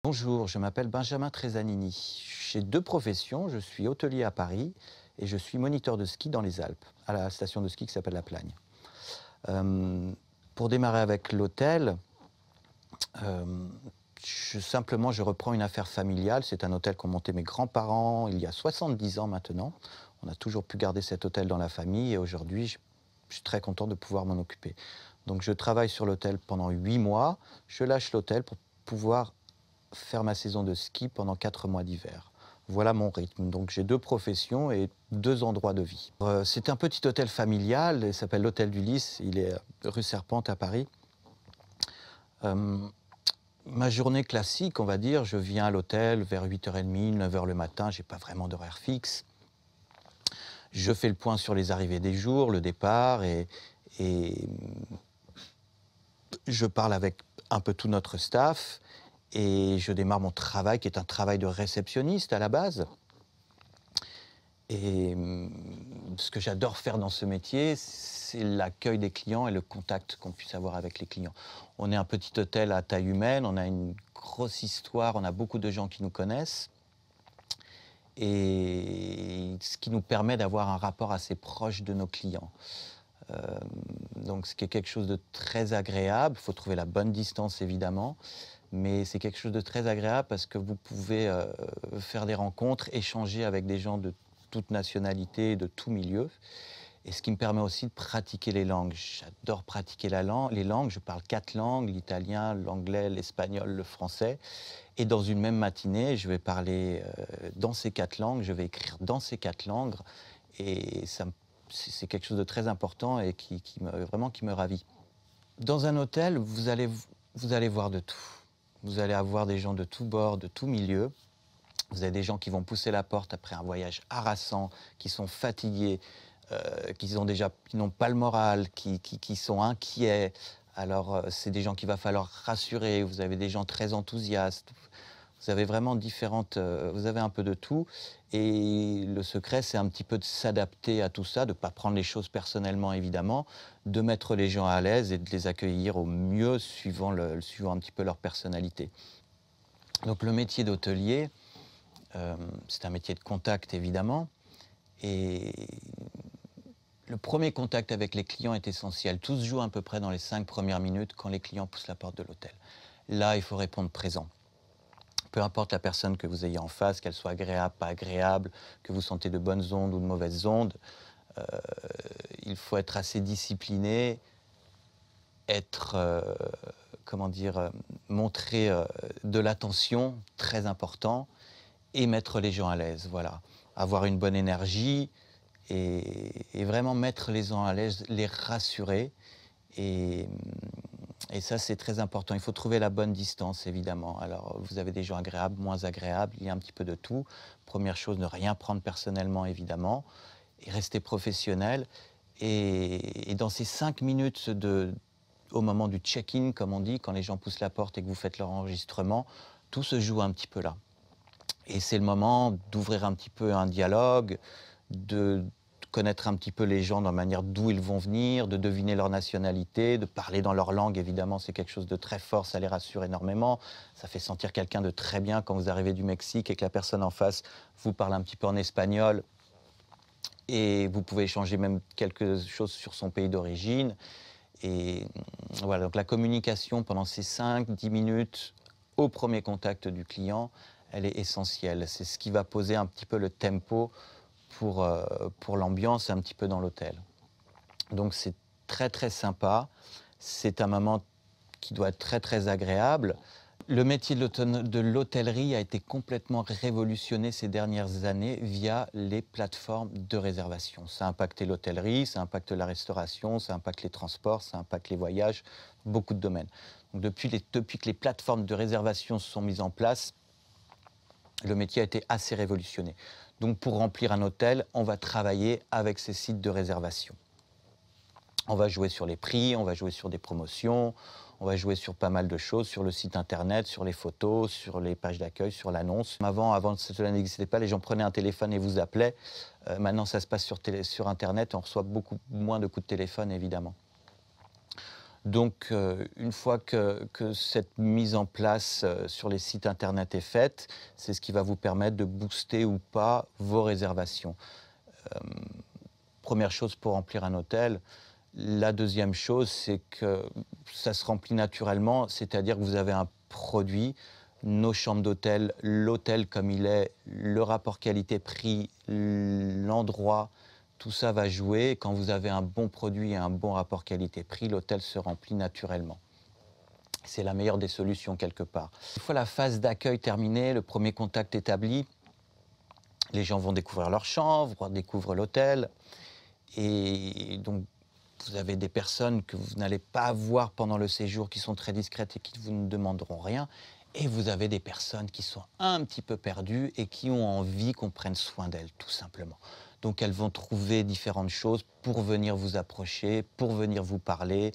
Bonjour, je m'appelle Benjamin Tresanini. J'ai deux professions, je suis hôtelier à Paris et je suis moniteur de ski dans les Alpes, à la station de ski qui s'appelle La Plagne. Euh, pour démarrer avec l'hôtel, euh, simplement je reprends une affaire familiale. C'est un hôtel qu'ont monté mes grands-parents il y a 70 ans maintenant. On a toujours pu garder cet hôtel dans la famille et aujourd'hui je suis très content de pouvoir m'en occuper. Donc je travaille sur l'hôtel pendant 8 mois, je lâche l'hôtel pour pouvoir faire ma saison de ski pendant 4 mois d'hiver. Voilà mon rythme. Donc j'ai deux professions et deux endroits de vie. C'est un petit hôtel familial, il s'appelle l'Hôtel du Lys, il est rue Serpente à Paris. Ma journée classique, on va dire, je viens à l'hôtel vers 8h30, 9h le matin, j'ai pas vraiment d'horaire fixe. Je fais le point sur les arrivées des jours, le départ, et je parle avec un peu tout notre staff. Et je démarre mon travail, qui est un travail de réceptionniste à la base. Et ce que j'adore faire dans ce métier, c'est l'accueil des clients et le contact qu'on puisse avoir avec les clients. On est un petit hôtel à taille humaine, on a une grosse histoire, on a beaucoup de gens qui nous connaissent. Et ce qui nous permet d'avoir un rapport assez proche de nos clients. Donc ce qui est quelque chose de très agréable, il faut trouver la bonne distance évidemment. Mais c'est quelque chose de très agréable parce que vous pouvez faire des rencontres, échanger avec des gens de toute nationalité, de tout milieu. Et ce qui me permet aussi de pratiquer les langues. J'adore pratiquer les langues. Je parle 4 langues, l'italien, l'anglais, l'espagnol, le français. Et dans une même matinée, je vais parler dans ces 4 langues, je vais écrire dans ces 4 langues. Et c'est quelque chose de très important et qui me ravit. Dans un hôtel, vous allez voir de tout. Vous allez avoir des gens de tous bords, de tous milieux. Vous avez des gens qui vont pousser la porte après un voyage harassant, qui sont fatigués, qui n'ont pas le moral, qui sont inquiets. Alors, c'est des gens qu'il va falloir rassurer. Vous avez des gens très enthousiastes. Vous avez vraiment vous avez un peu de tout. Et le secret, c'est un petit peu de s'adapter à tout ça, de ne pas prendre les choses personnellement, évidemment, de mettre les gens à l'aise et de les accueillir au mieux, suivant un petit peu leur personnalité. Donc le métier d'hôtelier, c'est un métier de contact, évidemment. Et le premier contact avec les clients est essentiel. Tout se joue à peu près dans les 5 premières minutes quand les clients poussent la porte de l'hôtel. Là, il faut répondre présent. Peu importe la personne que vous ayez en face, qu'elle soit agréable, pas agréable, que vous sentez de bonnes ondes ou de mauvaises ondes, il faut être assez discipliné, montrer de l'attention, très important, et mettre les gens à l'aise, voilà. Avoir une bonne énergie et vraiment mettre les gens à l'aise, les rassurer. Et ça, c'est très important. Il faut trouver la bonne distance, évidemment. Alors, vous avez des gens agréables, moins agréables, il y a un petit peu de tout. Première chose, ne rien prendre personnellement, évidemment, et rester professionnel. Et dans ces 5 minutes au moment du check-in, comme on dit, quand les gens poussent la porte et que vous faites leur enregistrement, tout se joue un petit peu là. Et c'est le moment d'ouvrir un petit peu un dialogue, de connaître un petit peu les gens dans la manière d'où ils vont venir, de deviner leur nationalité, de parler dans leur langue, évidemment, c'est quelque chose de très fort, ça les rassure énormément. Ça fait sentir quelqu'un de très bien quand vous arrivez du Mexique et que la personne en face vous parle un petit peu en espagnol. Et vous pouvez échanger même quelque chose sur son pays d'origine. Et voilà, donc la communication pendant ces 5-10 minutes au premier contact du client, elle est essentielle. C'est ce qui va poser un petit peu le tempo pour l'ambiance un petit peu dans l'hôtel. Donc c'est très très sympa, c'est un moment qui doit être très très agréable. Le métier de l'hôtellerie a été complètement révolutionné ces dernières années via les plateformes de réservation. Ça a impacté l'hôtellerie, ça impacte la restauration, ça impacte les transports, ça impacte les voyages, beaucoup de domaines. Donc depuis que les plateformes de réservation se sont mises en place, le métier a été assez révolutionné. Donc pour remplir un hôtel, on va travailler avec ces sites de réservation. On va jouer sur les prix, on va jouer sur des promotions, on va jouer sur pas mal de choses, sur le site internet, sur les photos, sur les pages d'accueil, sur l'annonce. Avant cela n'existait pas, les gens prenaient un téléphone et vous appelaient. Maintenant, ça se passe sur internet, on reçoit beaucoup moins de coups de téléphone, évidemment. Donc, une fois que cette mise en place sur les sites internet est faite, c'est ce qui va vous permettre de booster ou pas vos réservations. Première chose pour remplir un hôtel. La deuxième chose, c'est que ça se remplit naturellement, c'est-à-dire que vous avez un produit, nos chambres d'hôtel, l'hôtel comme il est, le rapport qualité-prix, l'endroit, tout ça va jouer. Quand vous avez un bon produit et un bon rapport qualité-prix, l'hôtel se remplit naturellement. C'est la meilleure des solutions quelque part. Une fois la phase d'accueil terminée, le premier contact établi, les gens vont découvrir leur chambre, découvrent l'hôtel. Et donc, vous avez des personnes que vous n'allez pas voir pendant le séjour, qui sont très discrètes et qui vous ne demanderont rien. Et vous avez des personnes qui sont un petit peu perdues et qui ont envie qu'on prenne soin d'elles, tout simplement. Donc elles vont trouver différentes choses pour venir vous approcher, pour venir vous parler,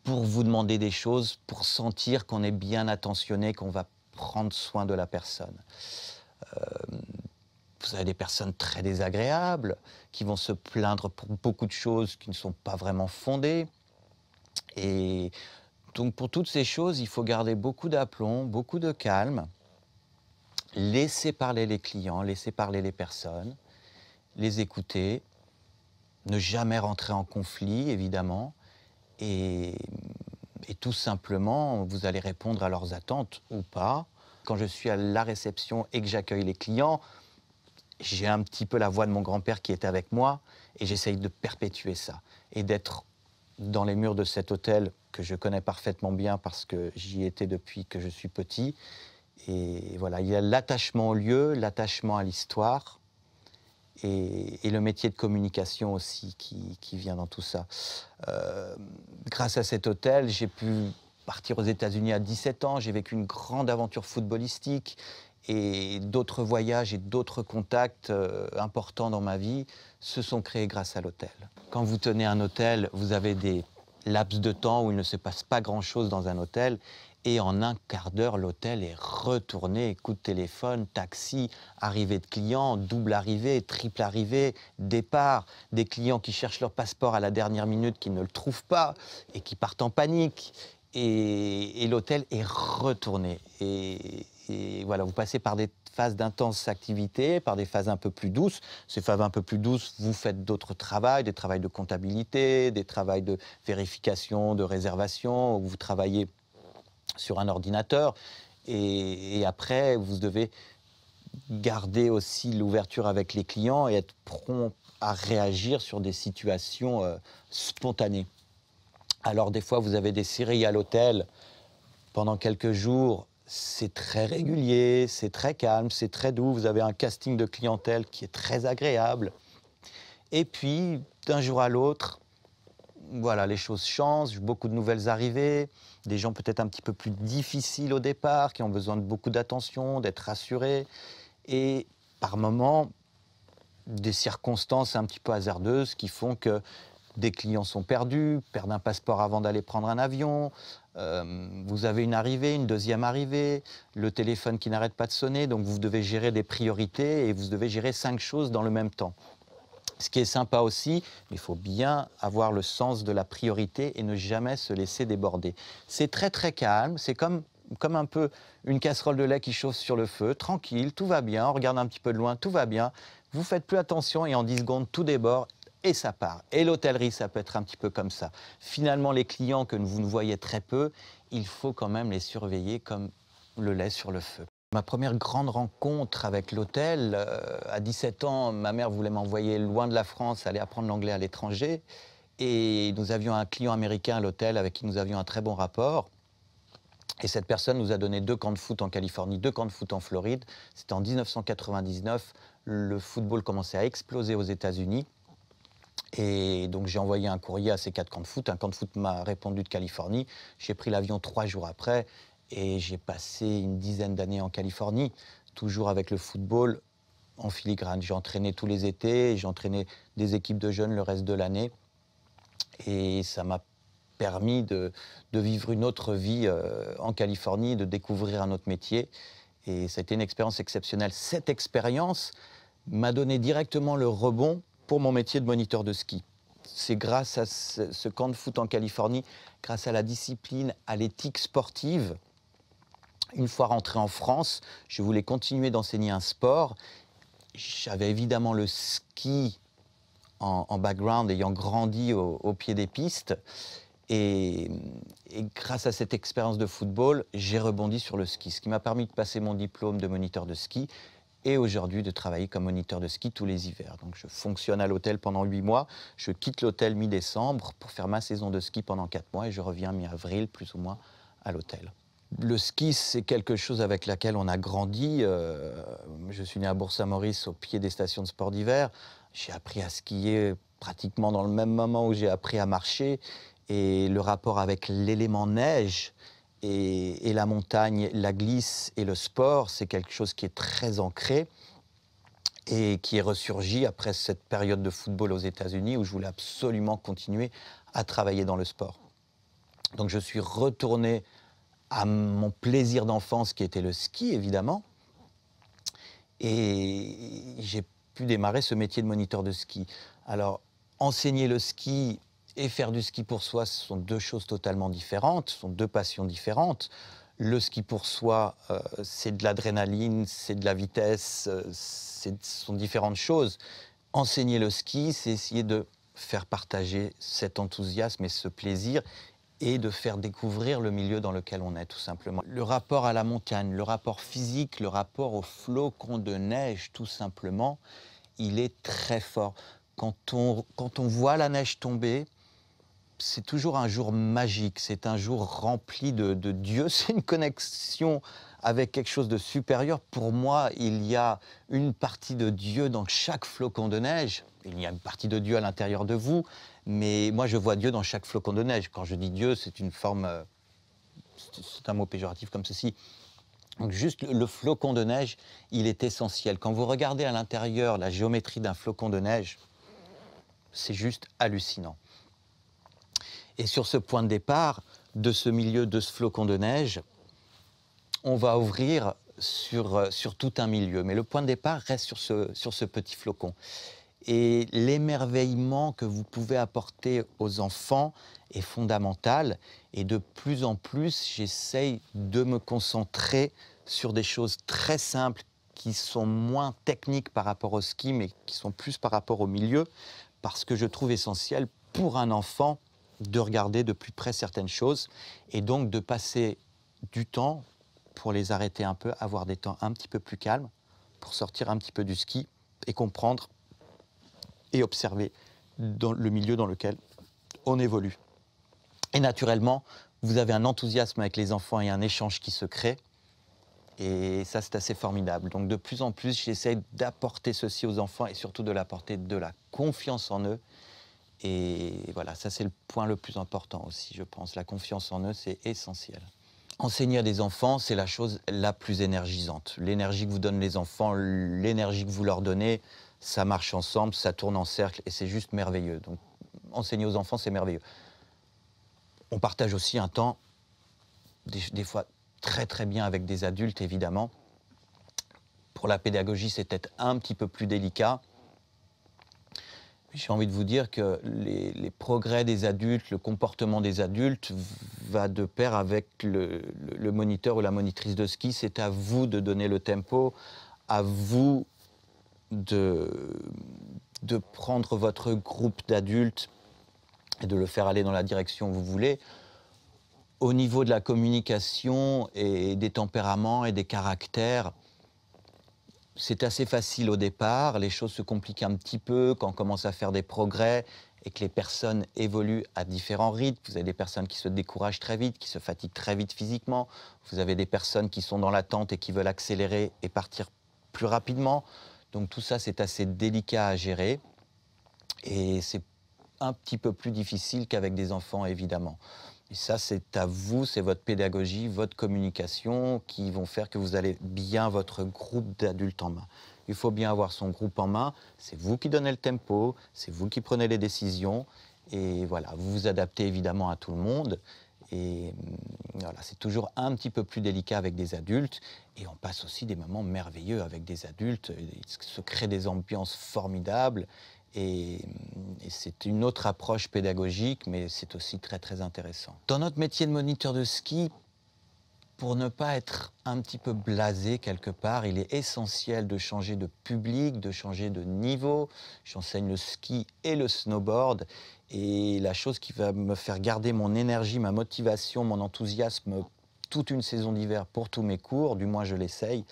pour vous demander des choses, pour sentir qu'on est bien attentionné, qu'on va prendre soin de la personne. Vous avez des personnes très désagréables qui vont se plaindre pour beaucoup de choses qui ne sont pas vraiment fondées. Et donc pour toutes ces choses, il faut garder beaucoup d'aplomb, beaucoup de calme, laisser parler les clients, laisser parler les personnes, les écouter, ne jamais rentrer en conflit, évidemment, et, et tout simplement, vous allez répondre à leurs attentes ou pas. Quand je suis à la réception et que j'accueille les clients, j'ai un petit peu la voix de mon grand-père qui est avec moi et j'essaye de perpétuer ça et d'être dans les murs de cet hôtel que je connais parfaitement bien parce que j'y étais depuis que je suis petit. Et voilà, il y a l'attachement au lieu, l'attachement à l'histoire et le métier de communication aussi qui vient dans tout ça. Grâce à cet hôtel, j'ai pu partir aux États-Unis à 17 ans, j'ai vécu une grande aventure footballistique et d'autres voyages et d'autres contacts importants dans ma vie se sont créés grâce à l'hôtel. Quand vous tenez un hôtel, vous avez des laps de temps où il ne se passe pas grand-chose dans un hôtel et en un quart d'heure, l'hôtel est retourné. Coup de téléphone, taxi, arrivée de clients, double arrivée, triple arrivée, départ, des clients qui cherchent leur passeport à la dernière minute, qui ne le trouvent pas et qui partent en panique. Et l'hôtel est retourné. Et voilà, vous passez par des phases d'intense activité, par des phases un peu plus douces. Ces phases un peu plus douces, vous faites d'autres travaux, des travaux de comptabilité, des travaux de vérification, de réservation, où vous travaillez sur un ordinateur. Et après, vous devez garder aussi l'ouverture avec les clients et être prompt à réagir sur des situations spontanées. Alors des fois, vous avez des séries à l'hôtel pendant quelques jours. C'est très régulier, c'est très calme, c'est très doux. Vous avez un casting de clientèle qui est très agréable. Et puis, d'un jour à l'autre, voilà, les choses changent, beaucoup de nouvelles arrivées, des gens peut-être un petit peu plus difficiles au départ, qui ont besoin de beaucoup d'attention, d'être rassurés. Et par moments, des circonstances un petit peu hasardeuses qui font que des clients sont perdus, perdent un passeport avant d'aller prendre un avion, vous avez une arrivée, une deuxième arrivée, le téléphone qui n'arrête pas de sonner, donc vous devez gérer des priorités et vous devez gérer 5 choses dans le même temps. Ce qui est sympa aussi, mais il faut bien avoir le sens de la priorité et ne jamais se laisser déborder. C'est très très calme, c'est comme un peu une casserole de lait qui chauffe sur le feu, tranquille, tout va bien, on regarde un petit peu de loin, tout va bien. Vous faites plus attention et en 10 secondes, tout déborde et ça part. Et l'hôtellerie, ça peut être un petit peu comme ça. Finalement, les clients que vous ne voyez très peu, il faut quand même les surveiller comme le lait sur le feu. Ma première grande rencontre avec l'hôtel, à 17 ans, ma mère voulait m'envoyer loin de la France, aller apprendre l'anglais à l'étranger. Et nous avions un client américain à l'hôtel avec qui nous avions un très bon rapport. Et cette personne nous a donné 2 camps de foot en Californie, 2 camps de foot en Floride. C'était en 1999. Le football commençait à exploser aux États-Unis. Et donc j'ai envoyé un courrier à ces 4 camps de foot. Un camp de foot m'a répondu de Californie. J'ai pris l'avion 3 jours après et j'ai passé une dizaine d'années en Californie, toujours avec le football en filigrane. J'ai entraîné tous les étés, j'ai entraîné des équipes de jeunes le reste de l'année. Et ça m'a permis de vivre une autre vie en Californie, de découvrir un autre métier. Et ça a été une expérience exceptionnelle. Cette expérience m'a donné directement le rebond pour mon métier de moniteur de ski. c'est grâce à ce camp de foot en Californie, grâce à la discipline, à l'éthique sportive. Une fois rentré en France, je voulais continuer d'enseigner un sport. J'avais évidemment le ski en background, ayant grandi au pied des pistes. Et grâce à cette expérience de football, j'ai rebondi sur le ski, ce qui m'a permis de passer mon diplôme de moniteur de ski et aujourd'hui de travailler comme moniteur de ski tous les hivers. Donc je fonctionne à l'hôtel pendant 8 mois, je quitte l'hôtel mi-décembre pour faire ma saison de ski pendant 4 mois et je reviens mi-avril plus ou moins à l'hôtel. Le ski, c'est quelque chose avec laquelle on a grandi. Je suis né à Bourg-Saint-Maurice, au pied des stations de sport d'hiver. J'ai appris à skier pratiquement dans le même moment où j'ai appris à marcher. Et le rapport avec l'élément neige et la montagne, la glisse et le sport, c'est quelque chose qui est très ancré et qui est ressurgi après cette période de football aux États-Unis où je voulais absolument continuer à travailler dans le sport. Donc je suis retourné à mon plaisir d'enfance qui était le ski, évidemment. Et j'ai pu démarrer ce métier de moniteur de ski. Alors, enseigner le ski et faire du ski pour soi, ce sont deux choses totalement différentes, ce sont deux passions différentes. Le ski pour soi, c'est de l'adrénaline, c'est de la vitesse, ce sont différentes choses. Enseigner le ski, c'est essayer de faire partager cet enthousiasme et ce plaisir et de faire découvrir le milieu dans lequel on est, tout simplement. Le rapport à la montagne, le rapport physique, le rapport aux flocons de neige, tout simplement, il est très fort. Quand on voit la neige tomber, c'est toujours un jour magique, c'est un jour rempli de Dieu, c'est une connexion avec quelque chose de supérieur. Pour moi, il y a une partie de Dieu dans chaque flocon de neige. Il y a une partie de Dieu à l'intérieur de vous, mais moi je vois Dieu dans chaque flocon de neige. Quand je dis Dieu, c'est une forme, c'est un mot péjoratif comme ceci. Donc juste le flocon de neige, il est essentiel. Quand vous regardez à l'intérieur la géométrie d'un flocon de neige, c'est juste hallucinant. Et sur ce point de départ, de ce milieu de ce flocon de neige, on va ouvrir sur tout un milieu. Mais le point de départ reste sur ce petit flocon. Et l'émerveillement que vous pouvez apporter aux enfants est fondamental. Et de plus en plus, j'essaye de me concentrer sur des choses très simples qui sont moins techniques par rapport au ski, mais qui sont plus par rapport au milieu, parce que je trouve essentiel pour un enfant de regarder de plus près certaines choses et donc de passer du temps pour les arrêter un peu, avoir des temps un petit peu plus calmes, pour sortir un petit peu du ski et comprendre et observer dans le milieu dans lequel on évolue. Et naturellement, vous avez un enthousiasme avec les enfants et un échange qui se crée. Et ça, c'est assez formidable. Donc de plus en plus, j'essaie d'apporter ceci aux enfants et surtout de l'apporter de la confiance en eux. Et voilà, ça c'est le point le plus important aussi, je pense. La confiance en eux, c'est essentiel. Enseigner à des enfants, c'est la chose la plus énergisante. L'énergie que vous donnent les enfants, l'énergie que vous leur donnez, ça marche ensemble, ça tourne en cercle et c'est juste merveilleux. Donc enseigner aux enfants, c'est merveilleux. On partage aussi un temps, des fois très très bien avec des adultes, évidemment. Pour la pédagogie, c'est peut-être un petit peu plus délicat. J'ai envie de vous dire que les progrès des adultes, le comportement des adultes va de pair avec le moniteur ou la monitrice de ski. C'est à vous de donner le tempo, à vous de prendre votre groupe d'adultes et de le faire aller dans la direction que vous voulez. Au niveau de la communication et des tempéraments et des caractères, c'est assez facile au départ, les choses se compliquent un petit peu quand on commence à faire des progrès et que les personnes évoluent à différents rythmes. Vous avez des personnes qui se découragent très vite, qui se fatiguent très vite physiquement. Vous avez des personnes qui sont dans l'attente et qui veulent accélérer et partir plus rapidement. Donc tout ça, c'est assez délicat à gérer et c'est un petit peu plus difficile qu'avec des enfants, évidemment. Et ça, c'est à vous, c'est votre pédagogie, votre communication qui vont faire que vous avez bien votre groupe d'adultes en main. Il faut bien avoir son groupe en main, c'est vous qui donnez le tempo, c'est vous qui prenez les décisions, et voilà, vous vous adaptez évidemment à tout le monde, et voilà, c'est toujours un petit peu plus délicat avec des adultes, et on passe aussi des moments merveilleux avec des adultes, il se crée des ambiances formidables, Et, et c'est une autre approche pédagogique, mais c'est aussi très très intéressant. Dans notre métier de moniteur de ski, pour ne pas être un petit peu blasé quelque part, il est essentiel de changer de public, de changer de niveau. J'enseigne le ski et le snowboard. Et la chose qui va me faire garder mon énergie, ma motivation, mon enthousiasme toute une saison d'hiver pour tous mes cours, du moins je l'essaye,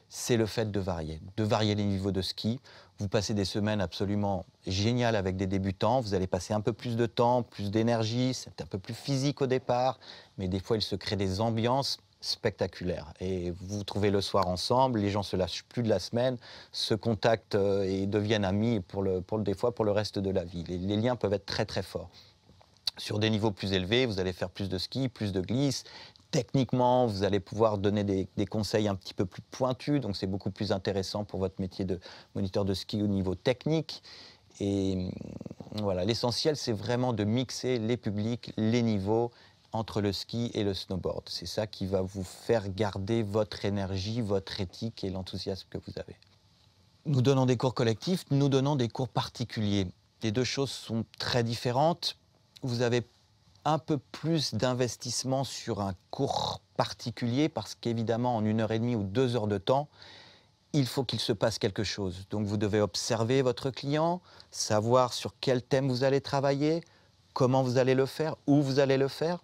c'est le fait de varier les niveaux de ski. Vous passez des semaines absolument géniales avec des débutants, vous allez passer un peu plus de temps, plus d'énergie, c'est un peu plus physique au départ, mais des fois il se crée des ambiances spectaculaires. Et vous vous trouvez le soir ensemble, les gens se lâchent plus de la semaine, se contactent et deviennent amis des fois pour le reste de la vie. Les liens peuvent être très très forts. Sur des niveaux plus élevés, vous allez faire plus de ski, plus de glisse. Techniquement, vous allez pouvoir donner des conseils un petit peu plus pointus, donc c'est beaucoup plus intéressant pour votre métier de moniteur de ski au niveau technique. Et voilà, l'essentiel, c'est vraiment de mixer les publics, les niveaux entre le ski et le snowboard. C'est ça qui va vous faire garder votre énergie, votre éthique et l'enthousiasme que vous avez. Nous donnons des cours collectifs, nous donnons des cours particuliers. Les deux choses sont très différentes. Vous avez un peu plus d'investissement sur un cours particulier parce qu'évidemment, en 1 heure et demie ou 2 heures de temps, il faut qu'il se passe quelque chose. Donc vous devez observer votre client, savoir sur quel thème vous allez travailler, comment vous allez le faire, où vous allez le faire.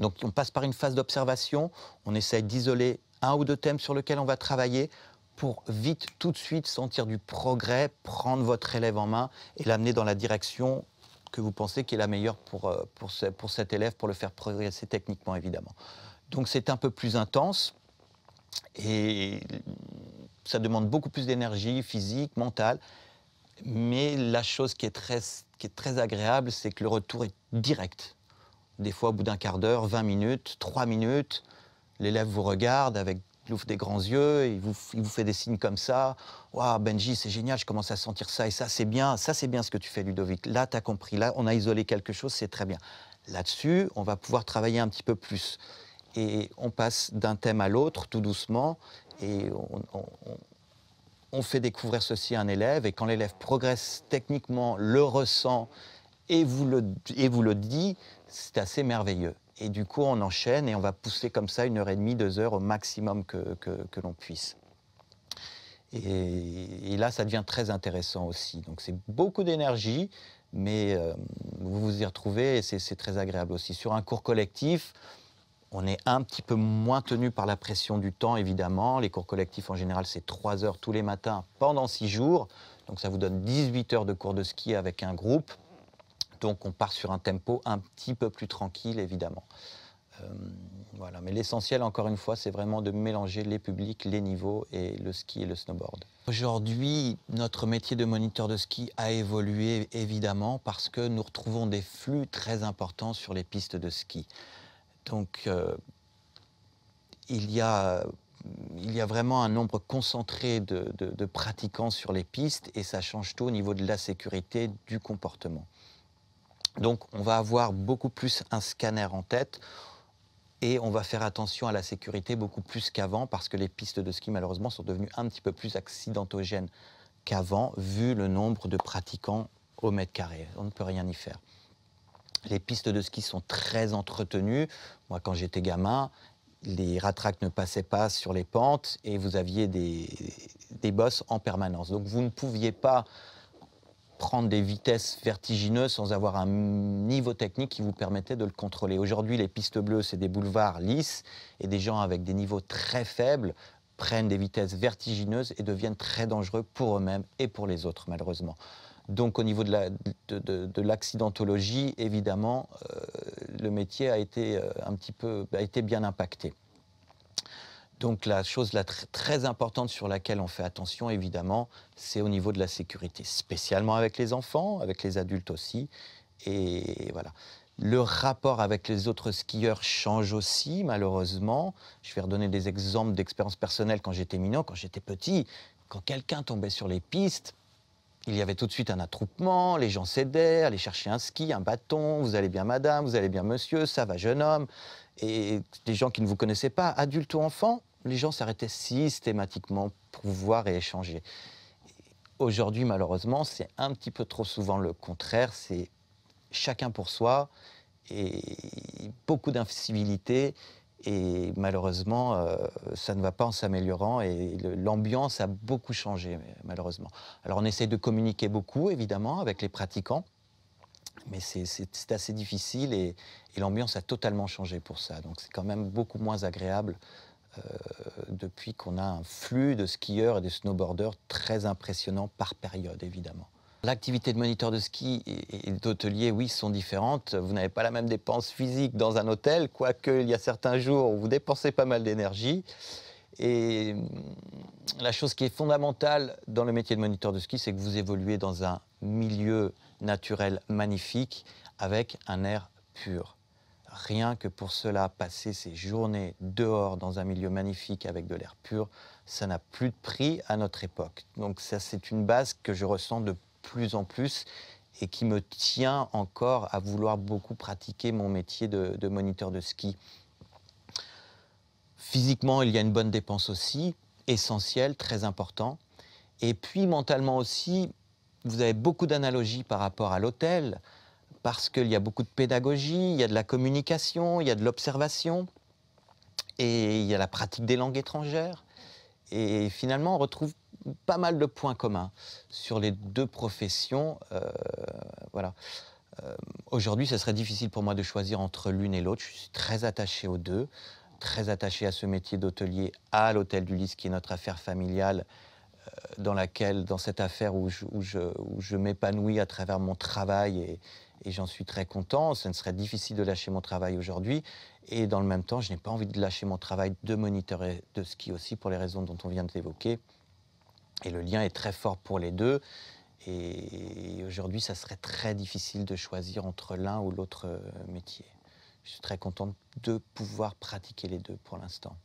Donc on passe par une phase d'observation, on essaye d'isoler 1 ou 2 thèmes sur lesquels on va travailler pour vite, tout de suite, sentir du progrès, prendre votre élève en main et l'amener dans la direction que vous pensez qui est la meilleure pour cet élève, pour le faire progresser techniquement, évidemment. Donc c'est un peu plus intense et ça demande beaucoup plus d'énergie physique, mentale. Mais la chose qui est très agréable, c'est que le retour est direct. Des fois, au bout d'un quart d'heure, 20 minutes, 3 minutes, l'élève vous regarde avec il ouvre des grands yeux, il vous fait des signes comme ça. « Waouh, Benji, c'est génial, je commence à sentir ça et ça c'est bien ce que tu fais, Ludovic. Là, tu as compris, là, on a isolé quelque chose, c'est très bien. » Là-dessus, on va pouvoir travailler un petit peu plus. Et on passe d'un thème à l'autre, tout doucement, et on fait découvrir ceci à un élève, et quand l'élève progresse techniquement, le ressent, et vous le dit, c'est assez merveilleux. Et du coup, on enchaîne et on va pousser comme ça 1 heure et demie, 2 heures au maximum que l'on puisse. Et là, ça devient très intéressant aussi. Donc c'est beaucoup d'énergie, mais vous vous y retrouvez et c'est très agréable aussi. Sur un cours collectif, on est un petit peu moins tenu par la pression du temps, évidemment. Les cours collectifs, en général, c'est 3 heures tous les matins pendant 6 jours. Donc ça vous donne 18 heures de cours de ski avec un groupe. Donc on part sur un tempo un petit peu plus tranquille, évidemment. Voilà. Mais l'essentiel, encore une fois, c'est vraiment de mélanger les publics, les niveaux et le ski et le snowboard. Aujourd'hui, notre métier de moniteur de ski a évolué, évidemment, parce que nous retrouvons des flux très importants sur les pistes de ski. Donc, il y a vraiment un nombre concentré de pratiquants sur les pistes et ça change tout au niveau de la sécurité, du comportement. Donc, on va avoir beaucoup plus un scanner en tête et on va faire attention à la sécurité beaucoup plus qu'avant parce que les pistes de ski, malheureusement, sont devenues un petit peu plus accidentogènes qu'avant, vu le nombre de pratiquants au mètre carré. On ne peut rien y faire. Les pistes de ski sont très entretenues. Moi, quand j'étais gamin, les ratraques ne passaient pas sur les pentes et vous aviez des bosses en permanence. Donc, vous ne pouviez pas prendre des vitesses vertigineuses sans avoir un niveau technique qui vous permettait de le contrôler. Aujourd'hui, les pistes bleues, c'est des boulevards lisses et des gens avec des niveaux très faibles prennent des vitesses vertigineuses et deviennent très dangereux pour eux-mêmes et pour les autres, malheureusement. Donc, au niveau de l'accidentologie, évidemment, le métier a été bien impacté. Donc la chose très importante sur laquelle on fait attention, évidemment, c'est au niveau de la sécurité, spécialement avec les enfants, avec les adultes aussi. Et voilà. Le rapport avec les autres skieurs change aussi, malheureusement. Je vais redonner des exemples d'expériences personnelles quand j'étais minot, quand j'étais petit. Quand quelqu'un tombait sur les pistes, il y avait tout de suite un attroupement, les gens s'aidaient, allaient chercher un ski, un bâton, vous allez bien madame, vous allez bien monsieur, ça va jeune homme. Et des gens qui ne vous connaissaient pas, adultes ou enfants, les gens s'arrêtaient systématiquement pour vous voir et échanger. Aujourd'hui, malheureusement, c'est un petit peu trop souvent le contraire. C'est chacun pour soi et beaucoup d'incivilité. Et malheureusement, ça ne va pas en s'améliorant et l'ambiance a beaucoup changé, malheureusement. Alors on essaie de communiquer beaucoup, évidemment, avec les pratiquants, mais c'est assez difficile et l'ambiance a totalement changé pour ça. Donc c'est quand même beaucoup moins agréable depuis qu'on a un flux de skieurs et de snowboarders très impressionnant par période, évidemment. L'activité de moniteur de ski et d'hôtelier, oui, sont différentes. Vous n'avez pas la même dépense physique dans un hôtel, quoique il y a certains jours où vous dépensez pas mal d'énergie. Et la chose qui est fondamentale dans le métier de moniteur de ski, c'est que vous évoluez dans un milieu naturel magnifique avec un air pur. Rien que pour cela, passer ces journées dehors dans un milieu magnifique avec de l'air pur, ça n'a plus de prix à notre époque. Donc ça, c'est une base que je ressens de plus en plus et qui me tient encore à vouloir beaucoup pratiquer mon métier de moniteur de ski. Physiquement, il y a une bonne dépense aussi, essentielle, très important. Et puis mentalement aussi, vous avez beaucoup d'analogies par rapport à l'hôtel, parce qu'il y a beaucoup de pédagogie, il y a de la communication, il y a de l'observation, et il y a la pratique des langues étrangères. Et finalement, on retrouve pas mal de points communs sur les deux professions. Voilà. Aujourd'hui, ce serait difficile pour moi de choisir entre l'une et l'autre. Je suis très attaché aux deux, très attaché à ce métier d'hôtelier, à l'Hôtel du Lys, qui est notre affaire familiale, dans cette affaire où je m'épanouis à travers mon travail et j'en suis très content. Ce ne serait difficile de lâcher mon travail aujourd'hui. Et dans le même temps, je n'ai pas envie de lâcher mon travail de moniteur de ski aussi pour les raisons dont on vient d'évoquer. Et le lien est très fort pour les deux. Et aujourd'hui, ça serait très difficile de choisir entre l'un ou l'autre métier. Je suis très content de pouvoir pratiquer les deux pour l'instant.